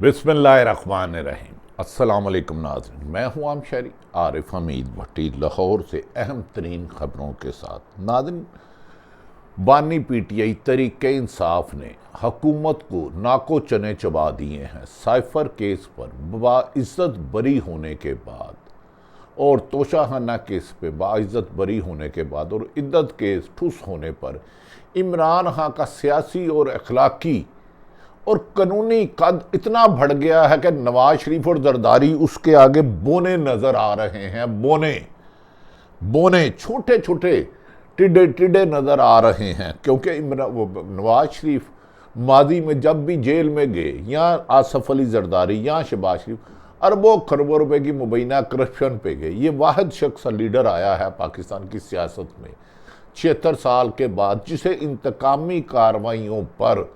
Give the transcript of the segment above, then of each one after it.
बिस्मिल्लाहिर्रहमानिर्रहीम। अस्सलाम वालेकुम नाज़रीन, मैं हूँ आम शहरी आरिफ हमीद भट्टी लाहौर से अहम तरीन ख़बरों के साथ। नाज़रीन, बानी पीटीआई तहरीक इंसाफ ने हुकूमत को नाको चने चबा दिए हैं। साइफर केस पर बाइज़्ज़त बरी होने के बाद और तोशाखाना केस पे बाइज़्ज़त बरी होने के बाद और इद्दत केस ठुस होने पर इमरान खान का सियासी और अखलाकी और कानूनी कद इतना बढ़ गया है कि नवाज शरीफ और जरदारी उसके आगे बोने नजर आ रहे हैं। बोने बोने छोटे छोटे टिड्डे टिड्डे नजर आ रहे हैं, क्योंकि नवाज शरीफ मादी में जब भी जेल में गए, या आसफ अली जरदारी या शहबाज शरीफ, अरबों खरबों रुपए की मुबैना करप्शन पे गए। ये वाहिद शख्स लीडर आया है पाकिस्तान की सियासत में 76 साल के बाद, जिसे इंतकामी कार्रवाइयों पर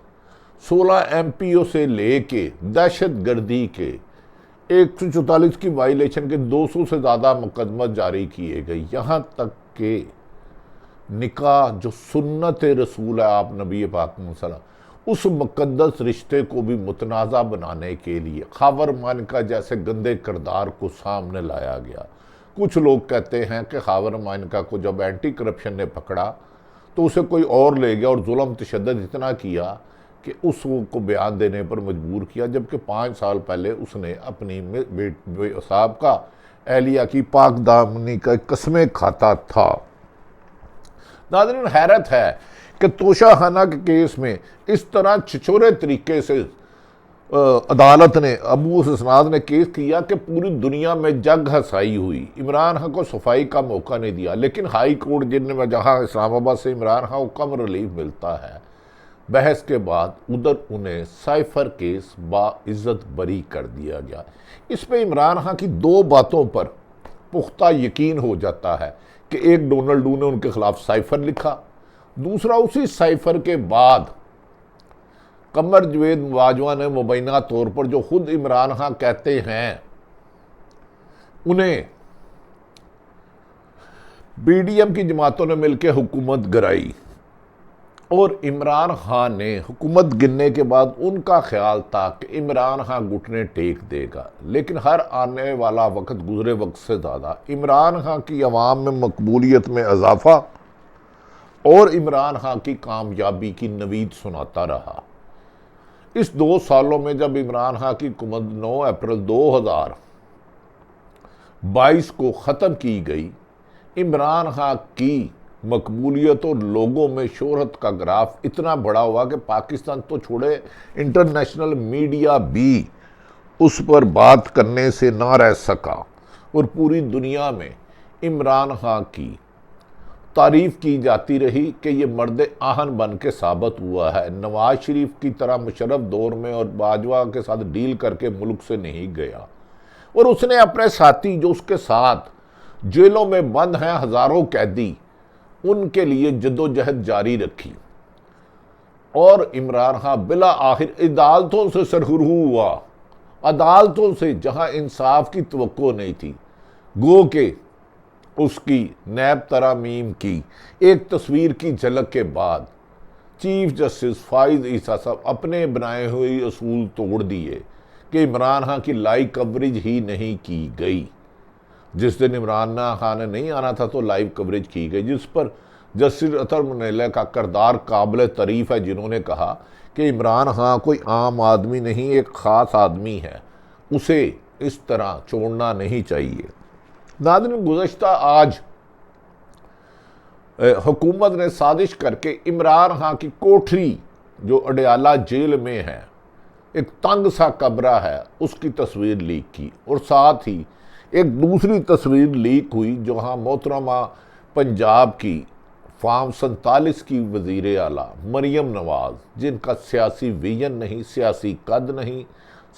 16 एमपीओ से लेके दहशत गर्दी के 144 की वायलेशन के 200 से ज़्यादा मुकदमा जारी किए गए। यहाँ तक के निकाह जो सुन्नत रसूल है, आप नबी पाक सल्लल्लाहु, उस मुकद्दस रिश्ते को भी मुतनाज़ा बनाने के लिए खावर मानका जैसे गंदे किरदार को सामने लाया गया। कुछ लोग कहते हैं कि खावर मानका को जब एंटी करप्शन ने पकड़ा तो उसे कोई और ले गया और जुल्म तशद्दुद इतना किया कि उसको बयान देने पर मजबूर किया, जबकि 5 साल पहले उसने अपनी साहबका एहलिया की पाक दामनी का कस्में खाता था। नाज़रीन, हैरत है कि तोशाखाना के केस में इस तरह छिछोरे तरीके से अदालत ने, अबू इसनाद ने केस किया कि पूरी दुनिया में जग हसाई हुई। इमरान खान को सफाई का मौका नहीं दिया, लेकिन हाई कोर्ट जिनमें जहां इस्लामाबाद से इमरान खान को कम रिलीफ मिलता है, बहस के बाद उधर उन्हें साइफर केस बाइज़्ज़त बरी कर दिया गया। इस पे इमरान खान की 2 बातों पर पुख्ता यकीन हो जाता है कि एक, डोनाल्डो ने उनके खिलाफ साइफर लिखा, दूसरा उसी साइफर के बाद कमर जवेद बाजवा ने मुबैना तौर पर, जो खुद इमरान खान कहते हैं, उन्हें बीडीएम की जमातों ने मिलकर हुकूमत गिराई और इमरान खान ने हुकूमत गिरने के बाद उनका ख्याल था कि इमरान खान घुटने टेक देगा। लेकिन हर आने वाला वक्त गुजरे वक्त से ज़्यादा इमरान खान की अवाम में मकबूलियत में इजाफा और इमरान खान की कामयाबी की नवीद सुनाता रहा। इस 2 सालों में जब इमरान खान की हुकूमत 9 अप्रैल 2022 को ख़त्म की गई, इमरान खान की मकबूलियत और लोगों में शोहरत का ग्राफ इतना बड़ा हुआ कि पाकिस्तान तो छोड़े, इंटरनेशनल मीडिया भी उस पर बात करने से ना रह सका और पूरी दुनिया में इमरान खान की तारीफ की जाती रही कि ये मर्द आहन बन के साबित हुआ है। नवाज शरीफ की तरह मुशर्रफ दौर में और बाजवा के साथ डील करके मुल्क से नहीं गया, और उसने अपने साथी जो उसके साथ जेलों में बंद हैं हज़ारों कैदी, उनके लिए जद्दोजहद जारी रखी। और इमरान खान बिला आखिर अदालतों से सरखुरू हुआ, अदालतों से जहां इंसाफ की तवक्को नहीं थी, गो के उसकी नैब तरामीम की एक तस्वीर की झलक के बाद चीफ जस्टिस फाइज ईसा साहब अपने बनाए हुए असूल तोड़ दिए कि इमरान खान की लाइव कवरेज ही नहीं की गई। जिस दिन इमरान खान ने नहीं आना था तो लाइव कवरेज की गई, जिस पर जस्टिस अतर मुनैला का किरदार काबिल तारीफ है, जिन्होंने कहा कि इमरान खान कोई आम आदमी नहीं, एक ख़ास आदमी है, उसे इस तरह छोड़ना नहीं चाहिए। नाज़रीन, गुज़श्ता आज हुकूमत ने साजिश करके इमरान खान की कोठरी जो अडयाला जेल में है, एक तंग सा कमरा है, उसकी तस्वीर लीक की, और साथ ही एक दूसरी तस्वीर लीक हुई जहाँ मोहतरमा पंजाब की फार्म 47 की वज़ीर आला मरियम नवाज़, जिनका सियासी विजन नहीं, सियासी कद नहीं,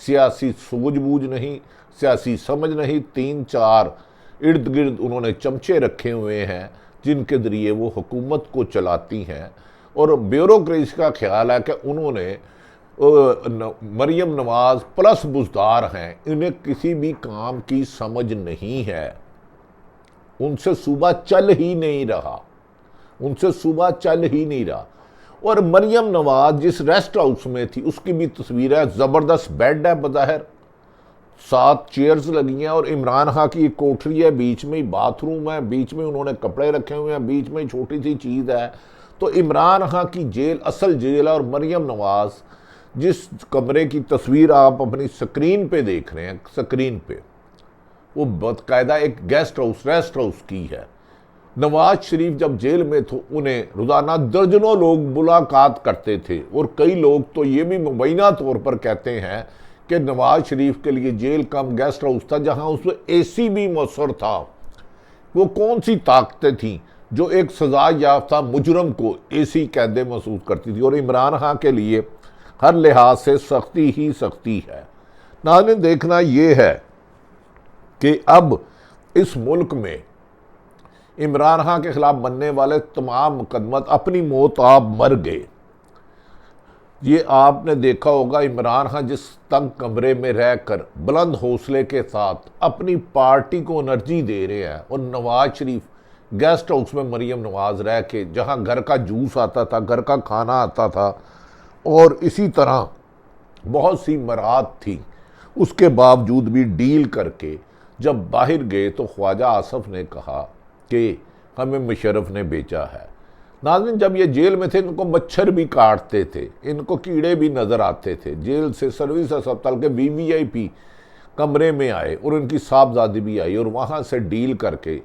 सियासी सूझबूझ नहीं, सियासी समझ नहीं, 3-4 इर्द गिर्द उन्होंने चमचे रखे हुए हैं जिनके ज़रिए वो हुकूमत को चलाती हैं, और ब्यूरोक्रेसी का ख्याल है कि उन्होंने मरियम नवाज प्लस बुजदार हैं, इन्हें किसी भी काम की समझ नहीं है, उनसे सूबा चल ही नहीं रहा, उनसे सूबा चल ही नहीं रहा। और मरियम नवाज जिस रेस्ट हाउस में थी उसकी भी तस्वीर है, ज़बरदस्त बेड है बज़ाहिर, 7 चेयर्स लगी हैं, और इमरान खान की एक कोठरी है, बीच में ही बाथरूम है, बीच में उन्होंने कपड़े रखे हुए हैं, बीच में छोटी सी चीज़ है। तो इमरान खान की जेल असल जेल है, और मरियम नवाज जिस कमरे की तस्वीर आप अपनी स्क्रीन पे देख रहे हैं, स्क्रीन पे वो बाकायदा एक गेस्ट हाउस रेस्ट हाउस की है। नवाज शरीफ जब जेल में थे उन्हें रोज़ाना दर्जनों लोग मुलाकात करते थे, और कई लोग तो ये भी मुबैना तौर पर कहते हैं कि नवाज शरीफ के लिए जेल कम गेस्ट हाउस था, जहां उसमें एसी भी मौसर था। वो कौन सी ताकतें थीं जो एक सजा याफ्ता मुजरम को एसी कैदे महसूस करती थी, और इमरान खान के लिए हर लिहाज से सख्ती ही सख्ती है। नाज़रीन, देखना यह है कि अब इस मुल्क में इमरान खान के खिलाफ बनने वाले तमाम मुकदमत, अपनी मौत आप मर गए, ये आपने देखा होगा। इमरान खान जिस तंग कमरे में रहकर बुलंद हौसले के साथ अपनी पार्टी को एनर्जी दे रहे हैं, और नवाज शरीफ गेस्ट हाउस में मरियम नवाज रह के जहां घर का जूस आता था, घर का खाना आता था, और इसी तरह बहुत सी मराहत थी, उसके बावजूद भी डील करके जब बाहर गए तो ख्वाजा आसफ ने कहा कि हमें मुशर्रफ ने बेचा है। नाज़रीन, जब ये जेल में थे इनको मच्छर भी काटते थे, इनको कीड़े भी नज़र आते थे। जेल से सर्विस अस्पताल के वीवीआईपी कमरे में आए, और उनकी साहबजादी भी आई, और वहाँ से डील करके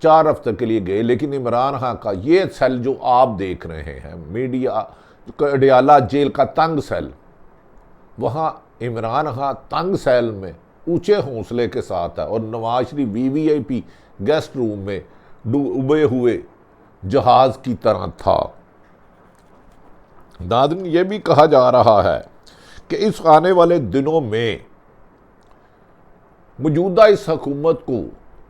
4 हफ्ते के लिए गए। लेकिन इमरान खान का ये सेल जो आप देख रहे हैं, मीडिया अडियाला जेल का तंग सेल, वहाँ इमरान खान तंग सेल में ऊंचे हौसले के साथ है, और Nawaz Sharif VVIP guest room में डूबे हुए जहाज की तरह था। नाज़रीन, यह भी कहा जा रहा है कि इस आने वाले दिनों में मौजूदा इस हुकूमत को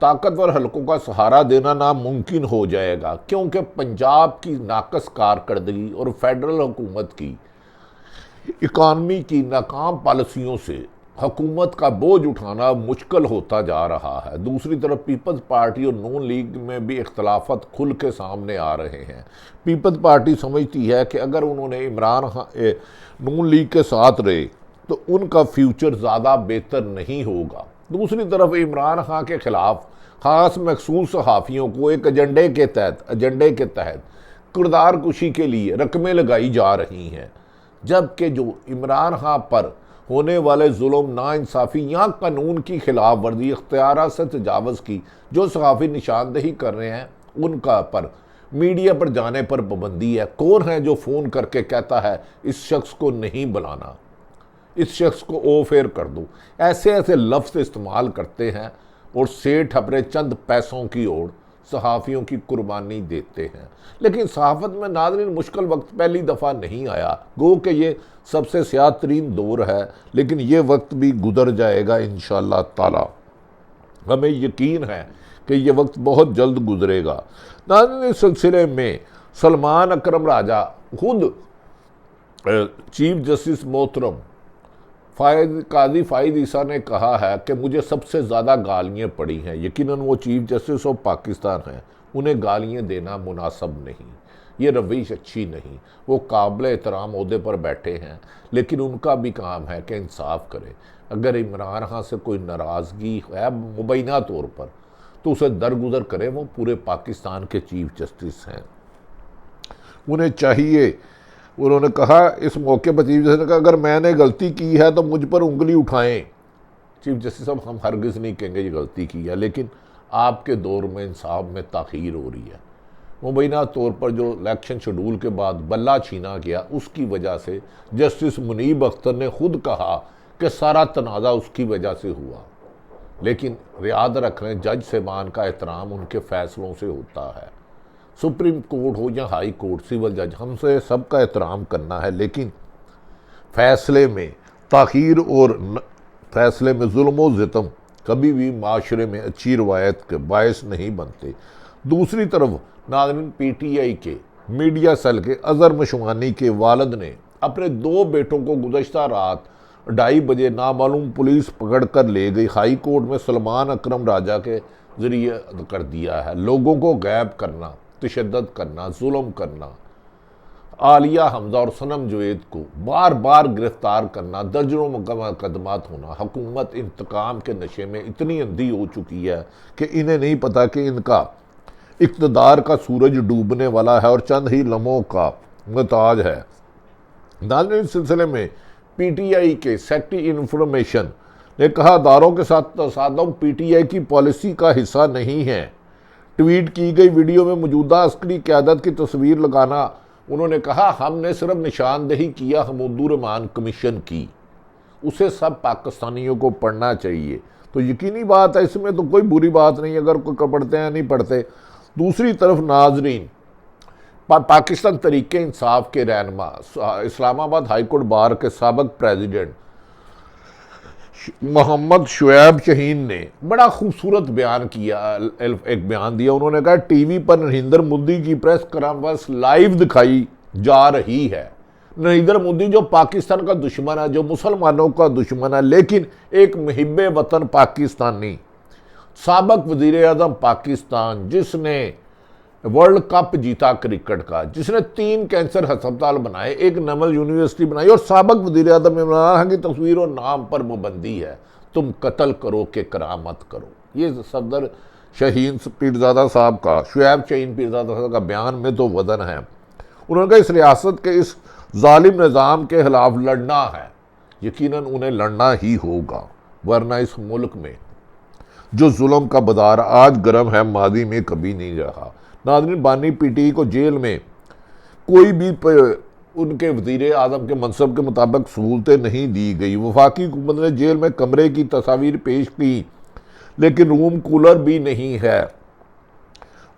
ताकतवर हलकों का सहारा देना नामुमकिन हो जाएगा, क्योंकि पंजाब की नाकस कारकर्दगी और फेडरल हुकूमत की इकानमी की नाकाम पॉलिसियों से हुकूमत का बोझ उठाना मुश्किल होता जा रहा है। दूसरी तरफ पीपल्स पार्टी और नून लीग में भी इख्तलाफात खुल के सामने आ रहे हैं। पीपल्स पार्टी समझती है कि अगर उन्होंने इमरान खान नून लीग के साथ रहे तो उनका फ्यूचर ज़्यादा बेहतर नहीं होगा। दूसरी तरफ इमरान खान के खिलाफ ख़ास मखसूस सहाफ़ियों को एक एजेंडे के तहत किरदार कुशी के लिए रकमें लगाई जा रही हैं, जबकि जो इमरान खान पर होने वाले जुल्म, नाइंसाफ़ी या कानून की खिलाफ वर्जी, इख्तियार से तजावज़ की जो सहाफ़ी निशानदेही कर रहे हैं उनका पर मीडिया पर जाने पर पाबंदी है। कौन है जो फ़ोन करके कहता है इस शख्स को नहीं बुलाना, इस शख्स को ऑफेयर कर दो, ऐसे ऐसे लफ्ज़ इस्तेमाल करते हैं और सेठ अपने चंद पैसों की ओर सहाफ़ियों की कुर्बानी देते हैं। लेकिन सहाफ़त में नाज़रीन मुश्किल वक्त पहली दफ़ा नहीं आया, गो कि ये सबसे स्याह तरीन दौर है, लेकिन ये वक्त भी गुजर जाएगा इंशाअल्लाह ताला। हमें यकीन है कि ये वक्त बहुत जल्द गुजरेगा। नाज़रीन, इस सिलसिले में सलमान अकरम राजा खुद चीफ जस्टिस मोहतरम काजी फ़ाइद ईसा ने कहा है कि मुझे सबसे ज़्यादा गालियाँ पड़ी हैं। यकीनन वो चीफ जस्टिस ऑफ पाकिस्तान हैं, उन्हें गालियाँ देना मुनासब नहीं, ये रवैश अच्छी नहीं। वो काबिल एहतराम ओहदे पर बैठे हैं, लेकिन उनका भी काम है कि इंसाफ करें। अगर इमरान खान से कोई नाराज़गी है मुबैना तौर पर तो उसे दरगुजर करें। वो पूरे पाकिस्तान के चीफ जस्टिस हैं, उन्हें चाहिए। उन्होंने कहा इस मौके पर चीफ जस्टिस ने कहा अगर मैंने गलती की है तो मुझ पर उंगली उठाएं। चीफ जस्टिस साहब, हम हरगिज़ नहीं कहेंगे ये गलती की है, लेकिन आपके दौर में इंसाफ में ताख़ीर हो रही है। मुबैना तौर पर जो इलेक्शन शेड्यूल के बाद बल्ला छीना गया उसकी वजह से जस्टिस मुनीब अख्तर ने खुद कहा कि सारा तनाज़ा उसकी वजह से हुआ। लेकिन याद रख लें, जज साहबान का एहतराम उनके फ़ैसलों से होता है। सुप्रीम कोर्ट हो या हाई कोर्ट, सिविल जज, हमसे सबका एहतराम करना है, लेकिन फ़ैसले में ताख़ीर और फ़ैसले में जुल्म व सितम कभी भी माशरे में अच्छी रवायत के बायस नहीं बनते। दूसरी तरफ नाज़रीन, पीटीआई के मीडिया सेल के अज़हर मशवानी के वालिद ने अपने 2 बेटों को गुज़श्ता रात 2:30 बजे नामालूम पुलिस पकड़ कर ले गई। हाई कोर्ट में सलमान अकरम राजा के ज़रिए कर दिया है। लोगों को गैब करना, तशद्दुद करना, जुल्म करना, आलिया हमजा और सनम जुवेद को बार बार गिरफ्तार करना, दर्जनों मुकदमात होना। हुकूमत इंतकाम के नशे में इतनी अंधी हो चुकी है कि इन्हें नहीं पता कि इनका इक़्तिदार का सूरज डूबने वाला है और चंद ही लम्हों का मुहताज है। नाज़रीन, इस सिलसिले में PTI के सेक्रेटरी इंफॉर्मेशन ने कहा, अदारों के साथ तसादम PTI की पॉलिसी का हिस्सा नहीं है। ट्वीट की गई वीडियो में मौजूदा अस्करी क़यादत की तस्वीर लगाना, उन्होंने कहा, हमने सिर्फ निशानदेही किया हमूदुर रहमान कमीशन की, उसे सब पाकिस्तानियों को पढ़ना चाहिए। तो यकीनी बात है, इसमें तो कोई बुरी बात नहीं अगर कोई पढ़ते हैं नहीं पढ़ते। दूसरी तरफ नाजरीन, पाकिस्तान तरीके इंसाफ के रहनुमा, इस्लामाबाद हाईकोर्ट बार के साबिक प्रेसिडेंट मोहम्मद शुएब शहीन ने बड़ा खूबसूरत बयान किया, एक बयान दिया। उन्होंने कहा, टीवी पर नरेंद्र मोदी की प्रेस कॉन्फ्रेंस लाइव दिखाई जा रही है। नरेंद्र मोदी जो पाकिस्तान का दुश्मन है, जो मुसलमानों का दुश्मन है, लेकिन एक मुहिब्बे वतन पाकिस्तानी, साबिक वजीर आज़म पाकिस्तान, जिसने वर्ल्ड कप जीता क्रिकेट का, जिसने 3 कैंसर अस्पताल बनाए, एक नमल यूनिवर्सिटी बनाई, और साबिक वज़ीर आज़म इमरान खान की तस्वीर और नाम पर पाबंदी है, तुम कत्ल करो के करामत करो। ये सदर शहीन पीरजादा साहब का, शुएब शहीन पीरजादा साहब का बयान में तो वजन है। उन्होंने कहा, इस रियासत के इस जालिम निज़ाम के खिलाफ लड़ना है, यकीनन उन्हें लड़ना ही होगा, वरना इस मुल्क में जो जुल्म का बाजार आज गर्म है, मादी में कभी नहीं रहा। नाज़रीन, बानी PTI को जेल में कोई भी उनके वज़ीर आज़म के मनसब के मुताबिक सहूलतें नहीं दी गई। वफाकी हुकूमत ने जेल में कमरे की तस्वीर पेश की, लेकिन रूम कूलर भी नहीं है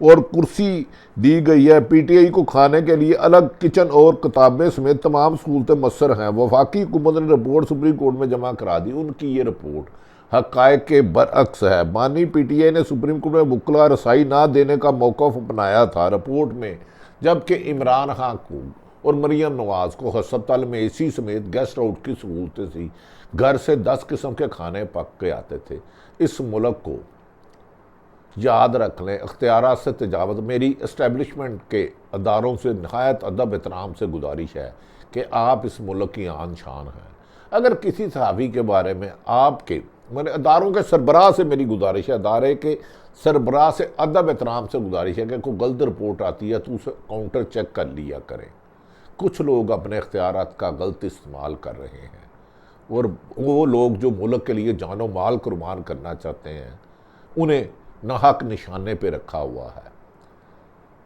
और कुर्सी दी गई है। PTI को खाने के लिए अलग किचन और किताबें समेत तमाम सहूलतें मसर हैं। वफाकी हुकूमत ने रिपोर्ट सुप्रीम कोर्ट में जमा करा दी। उनकी ये रिपोर्ट हक़ाइक़ के बरअक्स है। बानी PTI ने सुप्रीम कोर्ट में मुकला रसाई ना देने का मौक़िफ़ अपनाया था रिपोर्ट में, जबकि इमरान खान को और मरियम नवाज़ को अस्पताल में AC समेत गेस्ट हाउस की सहूलतें थी। घर से 10 किस्म के खाने पक के आते थे। इस मुल्क को याद रख लें, अख्तियारात से तजावत। मेरी इस्टेब्लिशमेंट के अदारों से नहायत अदब एहतराम से गुजारिश है कि आप इस मुल्क की आन शान हैं। अगर किसी सहाफ़ी के बारे में आपके मैंने अदारों के सरबराह से मेरी गुजारिश है, अदारे के सरबराह से अदब एहतराम से गुजारिश है कि कोई गलत रिपोर्ट आती है तो उसे काउंटर चेक कर लिया करें। कुछ लोग अपने इख्तियारात का गलत इस्तेमाल कर रहे हैं और वो लोग जो मुल्क के लिए जानो माल कुर्बान करना चाहते हैं, उन्हें नाहक निशाने पे रखा हुआ है।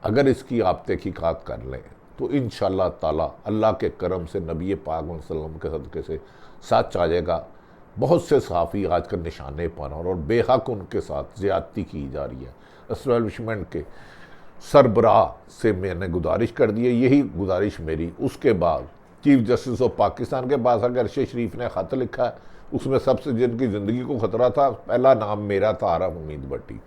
अगर इसकी आप तहकीकात कर लें तो इंशाअल्लाह ताला अल्लाह के करम से, नबी पाक वसल्लम के सदक़े से सच आ जाएगा। बहुत से सहाफ़ी आजकल निशाने पर और बेहक उनके साथ ज़्यादती की जा रही है। एस्टैब्लिशमेंट के सरबराह से मैंने गुजारिश कर दी है, यही गुजारिश मेरी। उसके बाद चीफ जस्टिस ऑफ पाकिस्तान के पास अगर अरशद शरीफ ने ख़त लिखा है, उसमें सबसे जिनकी ज़िंदगी को ख़तरा था, पहला नाम मेरा था, आरिफ हमीद भट्टी।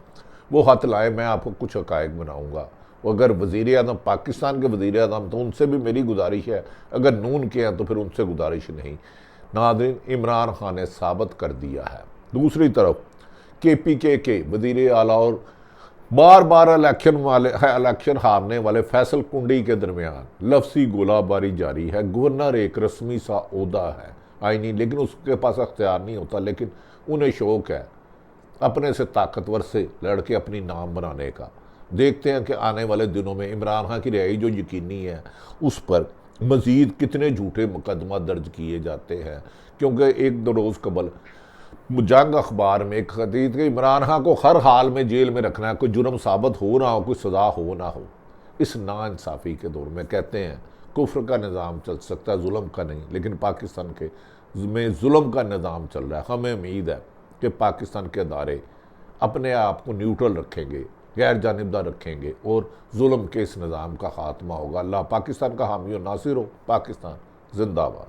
वो ख़त लाए, मैं आपको कुछ हक़ाइक़ बनाऊँगा। अगर वज़ीर आज़म पाकिस्तान के वज़ीर आज़म, तो उनसे भी मेरी गुजारिश है। अगर नून के हैं तो फिर उनसे गुजारिश नहीं। नाज़रीन, इमरान खान ने साबित कर दिया है। दूसरी तरफ KPK के वज़ीर आला और बार बार इलेक्शन हारने वाले फैसल कुंडी के दरमियान लफ्सी गोलाबारी जारी है। गवर्नर एक रस्मी सा ओहदा है आईनी, लेकिन उसके पास अख्तियार नहीं होता, लेकिन उन्हें शौक है अपने से ताकतवर से लड़के अपनी नाम बनाने का। देखते हैं कि आने वाले दिनों में इमरान खान की रिहाई जो यकीनी है, उस पर मज़ीद कितने झूठे मुकदमा दर्ज किए जाते हैं। क्योंकि 1-2 रोज़ कबल जंग अखबार में एक खतीब कि इमरान खान को हर हाल में जेल में रखना है, कोई जुर्म साबित हो ना हो, कोई सज़ा हो ना हो। इस नाइंसाफ़ी के दौर में कहते हैं कुफ्र का निज़ाम चल सकता है, जुल्म का नहीं, लेकिन पाकिस्तान के में जुल्म का निज़ाम चल रहा है। हमें उम्मीद है कि पाकिस्तान के अदारे अपने आप को न्यूट्रल रखेंगे, गैर जानिबदार रखेंगे और जुल्म के इस निज़ाम का ख़ात्मा होगा। अल्लाह पाकिस्तान का हामी और नासिर हो। पाकिस्तान जिंदाबाद।